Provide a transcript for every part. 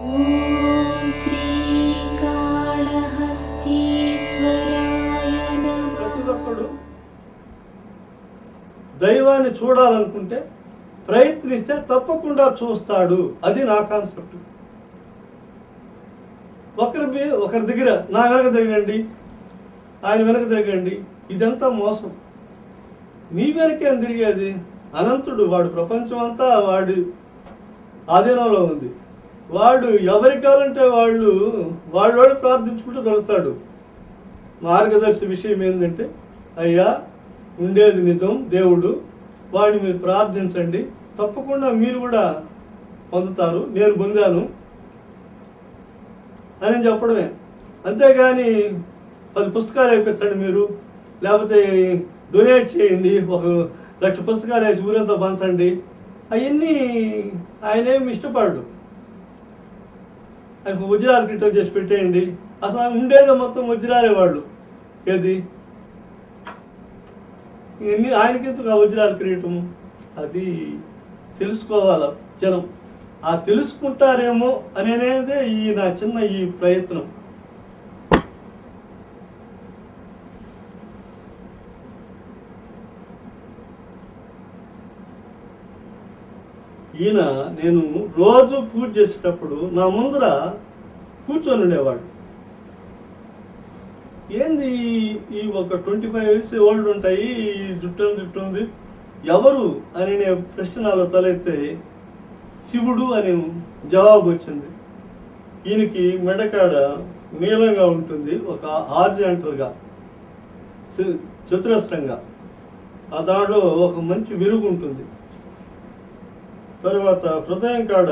ఓం శ్రీకాళహస్తీశ్వరాయ నమః. ప్రతి ఒక్కడు దైవాన్ని చూడాలనుకుంటే ప్రయత్నిస్తే తప్పకుండా చూస్తాడు. అది నా కాన్సెప్ట్. ఒకరి దగ్గర నా వెనక తిరగండి, ఆయన వెనక తిరగండి, ఇదంతా మోసం. నీ వెనకేం తిరిగేది? అనంతుడు, వాడు ప్రపంచం అంతా వాడి ఆధీనంలో ఉంది. వాడు ఎవరికి కావాలంటే వాళ్ళు ప్రార్థించుకుంటూ దొరుకుతాడు. మార్గదర్శి విషయం ఏంటంటే, అయ్యా ఉండేది నిజం దేవుడు, వాడిని మీరు ప్రార్థించండి, తప్పకుండా మీరు కూడా పొందుతారు, నేను పొందాను అని చెప్పడమే. అంతేగాని 10 పుస్తకాలు వేయించండి మీరు, లేకపోతే డొనేట్ చేయండి, 1,00,000 పుస్తకాలు వేసి ఊరంతా పంచండి, అవన్నీ ఆయనేమి ఇష్టపడు. ఆయనకు వజ్రాలు కిరీటం చేసి పెట్టేయండి. అసలు ఆయన ఉండేదో మొత్తం వజ్రాలే వాళ్ళు. ఏది ఇవన్నీ ఆయనకెందుకు ఆ వజ్రాల కిరీటం? అది తెలుసుకోవాలి జనం. ఆ తెలుసుకుంటారేమో అనేదే నా చిన్న ఈ ప్రయత్నం. ఈయన నేను రోజు పూజ చేసేటప్పుడు నా ముందర కూర్చొని ఉండేవాడు. ఏంది ఈ ఒక 25 years ఓల్డ్ ఉంటాయి, జుట్టు ఉంది, ఎవరు అని నేను ప్రశ్న నాలో తలెత్తే శివుడు అని జవాబు వచ్చింది. ఈయనకి మెడకాడ నీలంగా ఉంటుంది, ఒక హారిజాంటల్గా చతురస్రంగా, ఆ దాంట్లో ఒక మంచి విరుగు ఉంటుంది. తర్వాత హృదయం కాడ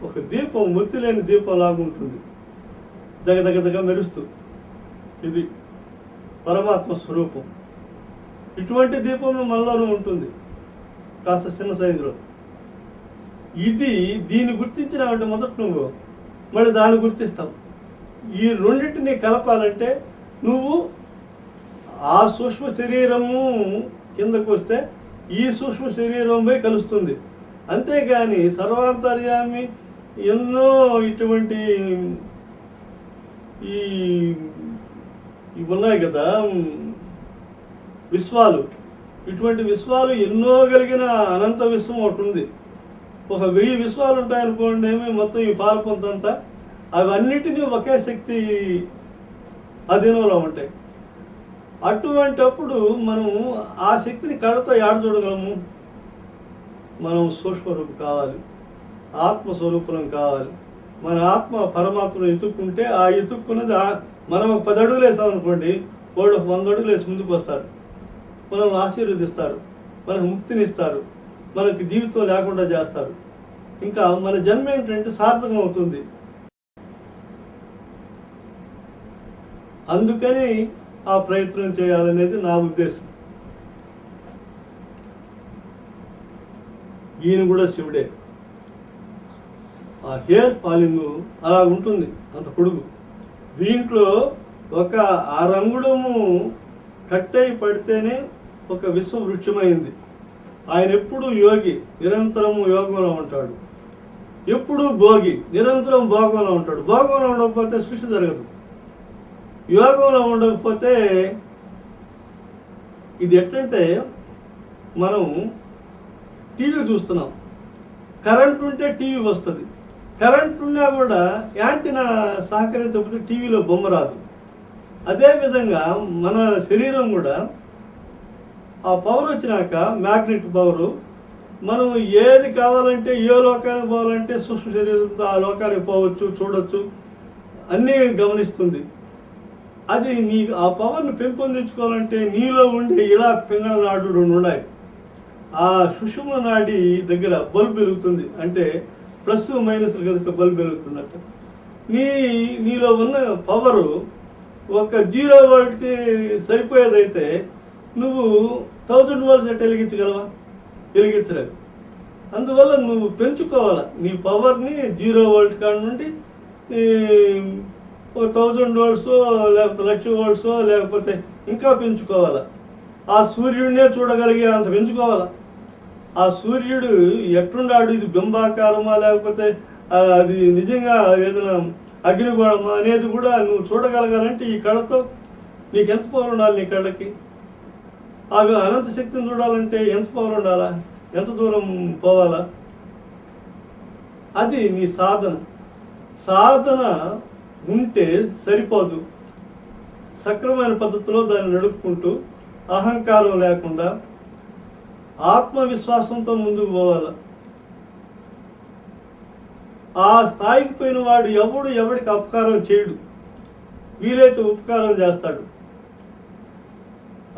ఒక దీపం, ఒత్తి లేని దీపం లాగా ఉంటుంది, దగ్గ మెరుస్తూ. ఇది పరమాత్మ స్వరూపం. ఇటువంటి దీపం మనలోనూ ఉంటుంది, కాస్త చిన్న సైజులో. దీన్ని గుర్తించినావంటే మొదట నువ్వు మళ్ళీ దాన్ని గుర్తిస్తావు. ఈ రెండింటిని కలపాలంటే నువ్వు ఆ సూక్ష్మ శరీరము కిందకు వస్తే ఈ సూక్ష్మ శరీరం పోయి కలుస్తుంది. అంతేగాని సర్వాంతర్యామి ఎన్నో ఇటువంటి ఇవి ఉన్నాయి కదా విశ్వాలు, ఇటువంటి విశ్వాలు ఎన్నో కలిగిన అనంత విశ్వం ఒకటి ఉంది. ఒక 1000 విశ్వాలు ఉంటాయనుకోండి, మొత్తం ఈ పాలపొంతంతా అవన్నిటినీ ఒకే శక్తి అధీనంలో ఉంటాయి. అటువంటప్పుడు మనం ఆ శక్తిని కళ్ళతో ఏడ చూడగలము? మనం సూక్ష్మరూపం కావాలి, ఆత్మస్వరూపం కావాలి. మన ఆత్మ పరమాత్మను ఎత్తుక్కుంటే ఆ ఎత్తుక్కున్నది మనం ఒక 10 అడుగులు వేసామనుకోండి, వాడు 100 అడుగులు వేసి ముందుకు వస్తారు, మనల్ని ఆశీర్వదిస్తారు, మనకు ముక్తినిస్తారు, మనకి జీవితం లేకుండా చేస్తారు. ఇంకా మన జన్మ ఏంటంటే సార్థకం అవుతుంది. అందుకని ఆ ప్రయత్నం చేయాలనేది నా ఉద్దేశం. ఈయన కూడా శివుడే. ఆ హెయిర్ ఫాలింగ్ అలా ఉంటుంది, అంత పొడుగు. దీంట్లో ఒక రంగుళము కట్టయి పడితేనే ఒక విశ్వవృక్షమైంది. ఆయన ఎప్పుడు యోగి, నిరంతరము యోగంలో ఉంటాడు. ఎప్పుడు భోగి, నిరంతరం భోగంలో ఉంటాడు. భోగంలో ఉండకపోతే సృష్టి జరగదు. యోగంలో ఉండకపోతే ఇది ఎట్లంటే, మనం టీవీ చూస్తున్నాం, కరెంట్ ఉంటే టీవీ వస్తుంది. కరెంట్ ఉన్నా కూడా యాంటీనా సహకరించకపోతే టీవీలో బొమ్మ రాదు. అదేవిధంగా మన శరీరం కూడా ఆ పవర్ వచ్చినాక, మ్యాగ్నెట్ పవరు, మనం ఏది కావాలంటే, ఏ లోకానికి పోవాలంటే సూక్ష్మ శరీరంతో ఆ లోకానికి పోవచ్చు, చూడవచ్చు, అన్నీ గమనిస్తుంది. అది ఆ పవర్ని పెంపొందించుకోవాలంటే నీలో ఉండే ఇలా పింగళ నాడు 2 ఉన్నాయి. ఆ సుషుమ్న నాడి దగ్గర బల్బు వెలుగుతుంది, అంటే ప్లస్ మైనస్ కలిస్తే బల్బు వెలుగుతున్నట్టు. నీలో ఉన్న పవరు ఒక 0 వోల్ట్కి సరిపోయేదైతే నువ్వు 1000 volts ఎట్లా వెలిగించగలవా? వెలిగించలేదు. అందువల్ల నువ్వు పెంచుకోవాలి నీ పవర్ని. 0 volt కాడ నుండి 1000 volts లేకపోతే 1,00,000 volts లేకపోతే ఇంకా పెంచుకోవాలి. ఆ సూర్యుడినే చూడగలిగే అంత పెంచుకోవాలి. ఆ సూర్యుడు ఎట్లున్నాడు, ఇది బింబాకారమా లేకపోతే అది నిజంగా ఏదైనా అగ్నిగోళమా అనేది కూడా నువ్వు చూడగలగాలంటే ఈ కళ్ళతో నీకు ఎంత పవర్ ఉండాలి నీ కళ్ళకి? అవి అనంత శక్తిని చూడాలంటే ఎంత పవర్ ఉండాలా? ఎంత దూరం పోవాలా? అది నీ సాధన. సాధన ఉంటే సరిపోదు. సక్రమైన పద్ధతిలో దాన్ని నడుపుకుంటూ అహంకారం లేకుండా ఆత్మవిశ్వాసంతో ముందుకు పోవాలి. ఆ స్థాయికి పోయిన వాడు ఎవడికి అపకారం చేయడు, వీలైతే ఉపకారం చేస్తాడు.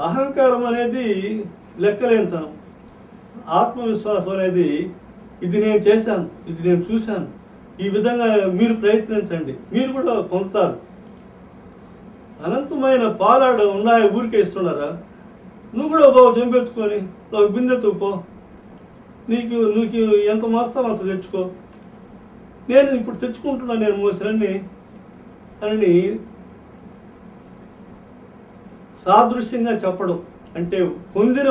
అహంకారం అనేది లెక్కలేనితనం. ఆత్మవిశ్వాసం అనేది ఇది నేను చేశాను, ఇది నేను చూశాను, ఈ విధంగా మీరు ప్రయత్నించండి, మీరు కూడా పొందుతారు. అనంతమైన పాలాడ ఉన్నాయి, ఊరికే ఇస్తున్నారా? నువ్వు కూడా బాబు చెంపెత్తుకొని ఒక బిందెత్తుకుపో, నీకు ఎంత మోస్తావు అంత తెచ్చుకో. నేను ఇప్పుడు తెచ్చుకుంటున్నా, నేను మోసినని అని సాదృశ్యంగా చెప్పడం అంటే పొందిన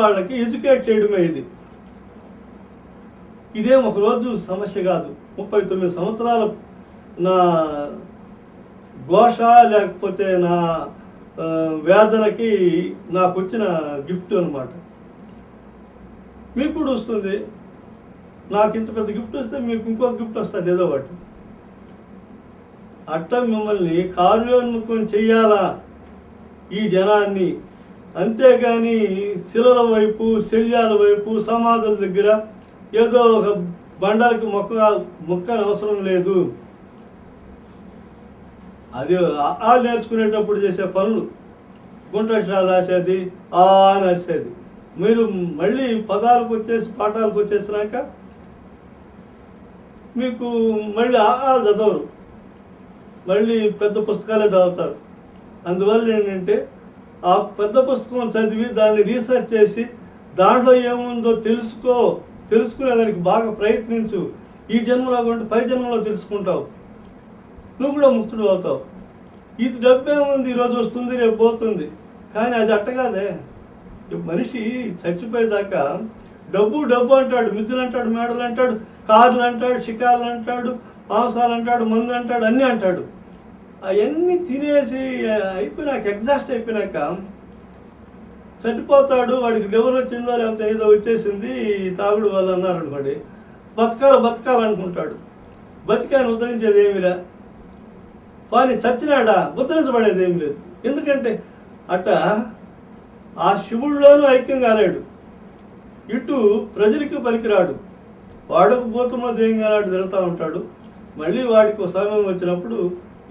వాళ్ళకి ఎడ్యుకేట్ చేయడమే ఇది. ఇదేం ఒకరోజు సమస్య కాదు. 39 సంవత్సరాల నా ఘోష లేకపోతే నా వేదనకి నాకు వచ్చిన గిఫ్ట్ అనమాట. మీకు కూడా వస్తుంది. నాకు ఇంత పెద్ద గిఫ్ట్ వస్తే మీకు ఇంకొక గిఫ్ట్ వస్తుంది ఏదో ఒకటి. అట్లా మిమ్మల్ని కార్యోన్ముఖం చెయ్యాలా ఈ జనాన్ని, అంతేగాని శిలల వైపు, శల్యాల వైపు, సమాధుల దగ్గర ఏదో ఒక బండాలకి మొక్కని అవసరం లేదు. అది ఆ నేర్చుకునేటప్పుడు చేసే పనులు, గుంటశాల రాసేది, నడిచేది. మీరు మళ్ళీ పాఠాలకు వచ్చేసినాక మీకు మళ్ళీ చదవరు, మళ్ళీ పెద్ద పుస్తకాలే చదువుతారు. అందువల్ల ఏంటంటే ఆ పెద్ద పుస్తకం చదివి దాన్ని రీసెర్చ్ చేసి దాంట్లో ఏముందో తెలుసుకునేదానికి బాగా ప్రయత్నించు. ఈ జన్మలో కంటే పై జన్మలో తెలుసుకుంటావు, నువ్వు కూడా ముక్తుడు అవుతావు. ఇది డబ్బు ఏముంది, ఈరోజు వస్తుంది రేపు పోతుంది, కానీ అది అట్టగాదే. మనిషి చచ్చిపోయేదాకా డబ్బు అంటాడు, మిద్దులు అంటాడు, మేడలు అంటాడు, కార్లు అంటాడు, షికార్లు అంటాడు, మాంసాలు అంటాడు, మందు అంటాడు, అన్నీ అంటాడు. అవన్నీ తినేసి అయిపోయినాక, ఎగ్జాస్ట్ అయిపోయినాక చనిపోతాడు. వాడికి లివర్ వచ్చిందో లేకపోతే ఏదో వచ్చేసింది తాగుడు వల్ల అన్నారు అనుకోండి, బతకాలనుకుంటాడు. బతికాన్ని ఉద్ధరించేది ఏమిరా, కానీ చచ్చినాడా ఉద్ధరించబడేది ఏమి లేదు. ఎందుకంటే అట్ట ఆ శివుడిలోనూ ఐక్యం కాలేడు, ఇటు ప్రజలకి పనికిరాడు, వాడకు పోతున్న దేంగానాడు తిరుగుతూ ఉంటాడు. మళ్ళీ వాడికి ఒక సమయం వచ్చినప్పుడు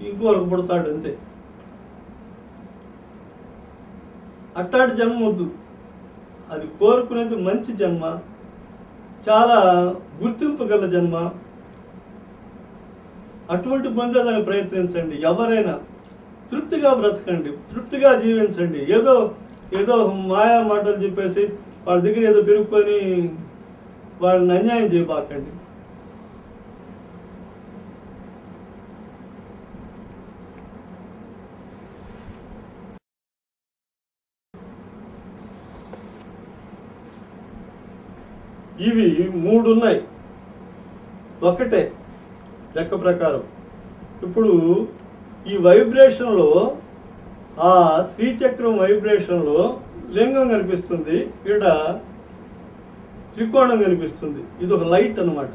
ఇంకోరకు పుడతాడు, అంతే. అట్టాటి జన్మ వద్దు. అది కోరుకునేది మంచి జన్మ, చాలా గుర్తింపు గల జన్మ. అటువంటి పొందేదాన్ని ప్రయత్నించండి. ఎవరైనా తృప్తిగా బ్రతకండి, తృప్తిగా జీవించండి. ఏదో మాయా మాటలు చెప్పేసి వాళ్ళ దగ్గర ఏదో పెరుక్కొని వాళ్ళని అన్యాయం చేయబాకండి. ఇవి 3 ఉన్నాయి, ఒకటే లెక్క ప్రకారం. ఇప్పుడు ఈ వైబ్రేషన్లో, ఆ శ్రీచక్రం వైబ్రేషన్లో లింగం కనిపిస్తుంది, ఇక్కడ త్రికోణం కనిపిస్తుంది. ఇది ఒక లైట్ అన్నమాట.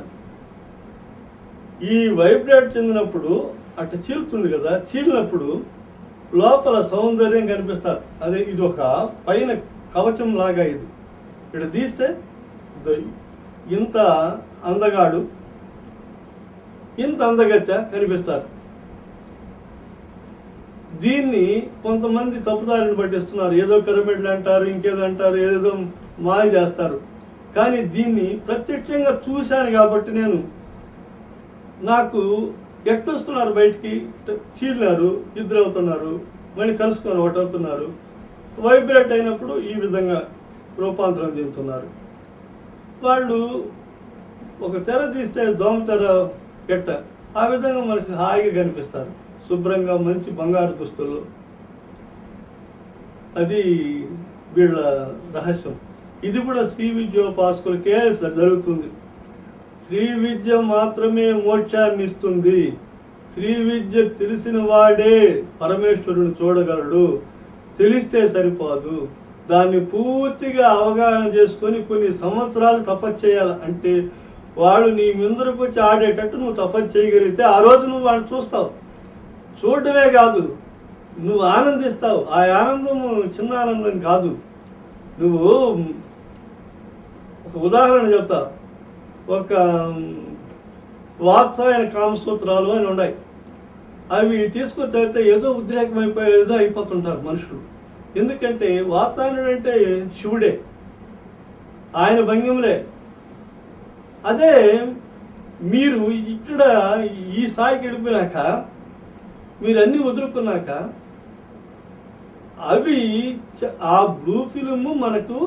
ఈ వైబ్రేట్ చెందినప్పుడు అట్లా చీలుతుంది కదా, చీలినప్పుడు లోపల సౌందర్యం కనిపిస్తారు. అదే ఇది ఒక పైన కవచం లాగా. ఇది ఇక్కడ తీస్తే ఇంత అందగాడు, ఇంత అందగత్య కనిపిస్తారు. దీన్ని కొంతమంది తప్పుదారిని పట్టిస్తున్నారు. ఏదో పిరమిడ్లు అంటారు, ఇంకేదో అంటారు, ఏదేదో మాయ చేస్తారు. కానీ దీన్ని ప్రత్యక్షంగా చూశాను కాబట్టి నాకు ఎట్టొస్తున్నారు బయటికి, చీలినారు, ఇద్దరు అవుతున్నారు, మళ్ళీ కలుసుకొని ఒకటి అవుతున్నారు. వైబ్రేట్ అయినప్పుడు ఈ విధంగా రూపాంతరం చెందుతున్నారు. వాళ్ళు ఒక తెర తీస్తే దోమ తెర ఎట్ట, ఆ విధంగా మనకి హాయిగా కనిపిస్తారు, శుభ్రంగా మంచి బంగారు దుస్తులు. అది వీళ్ళ రహస్యం. ఇది కూడా శ్రీ విద్యోపాసకులకే జరుగుతుంది. శ్రీ విద్య మాత్రమే మోక్షాన్ని ఇస్తుంది. శ్రీ విద్య తెలిసిన వాడే పరమేశ్వరుని చూడగలడు. తెలిస్తే సరిపోదు, దాన్ని పూర్తిగా అవగాహన చేసుకొని కొన్ని సంవత్సరాలు తపస్సు చేయాలి. అంటే వాడు నీ ముందరకు వచ్చి ఆడేటట్టు నువ్వు తపస్సు చేయగలిగితే ఆ రోజు నువ్వు వాడిని చూస్తావు. చూడటమే కాదు, నువ్వు ఆనందిస్తావు. ఆ ఆనందము చిన్న ఆనందం కాదు. నువ్వు ఒక ఉదాహరణ చెప్తా. ఒక వాత్సాయన కామసూత్రాలు అని ఉన్నాయి. అవి తీసుకొని చదివితే ఏదో ఉద్రేకమైపోయి ఏదో అయిపోతుంటారు మనుషులు. ఎందుకంటే వాత్సాయనుడు అంటే శివుడే, ఆయన భంగిములే. అదే మీరు ఇక్కడ ఈ స్థాయికి వెళ్ళిపోయినాక, మీరు అన్నీ వదులుకున్నాక, అవి ఆ బ్లూ ఫిల్మ్ మనకు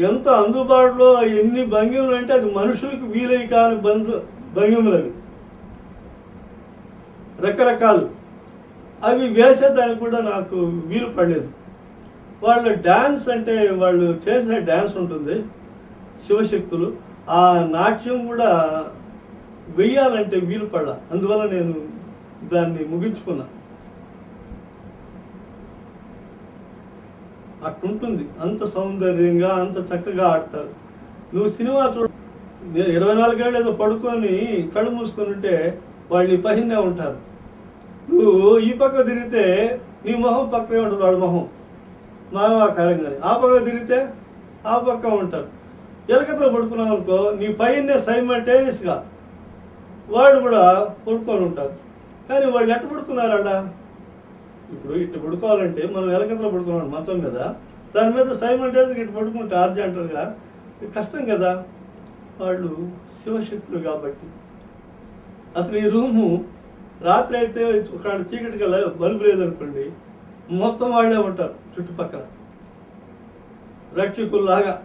ఎంత అందుబాటులో ఎన్ని భంగిములు అంటే అది మనుషులకు వీలై కాని భంగిములు. అవి రకరకాలు. అవి వేసేదానికి కూడా నాకు వీలు పడలేదు. వాళ్ళ డ్యాన్స్ అంటే వాళ్ళు చేసే డ్యాన్స్ ఉంటుంది, శివశక్తులు. ఆ నాట్యం కూడా వెయ్యాలంటే వీలు పడ. అందువల్ల నేను దాన్ని ముగించుకున్నా. అట్టుంటుంది, అంత సౌందర్యంగా అంత చక్కగా ఆడతారు. నువ్వు సినిమా చూడ 24 గంటలు ఏదో పడుకొని కళ్ళు మూసుకొని ఉంటే వాళ్ళు ఈ పైనే ఉంటారు. నువ్వు ఈ పక్క తిరిగితే నీ మొహం పక్కనే ఉంటుంది, వాడి మొహం మానవాకారంగానే. ఆ పక్క తిరిగితే ఆ పక్క ఉంటారు. ఎలకతలో పడుకున్నావు అనుకో, నీ పైనే సైమల్టేనియస్గా వాడు కూడా పడుకొని ఉంటారు. కానీ వాళ్ళు ఎట్ట పడుకున్నారాడ? ఇప్పుడు ఇట్లా పడుకోవాలంటే మనం ఎలకతలో పడుకున్నాం మొత్తం మీద, దాని మీద సైమల్టేనియస్గా ఇటు పడుకుంటే ఆర్జెంటల్గా కష్టం కదా. వాళ్ళు శివశక్తులు కాబట్టి. అసలు ఈ రూము రాత్రి అయితే ఒక చీకటి గల బల్బు లేదనుకోండి, మొత్తం వాళ్ళే ఉంటారు చుట్టుపక్కల రక్షకుల్లాగా.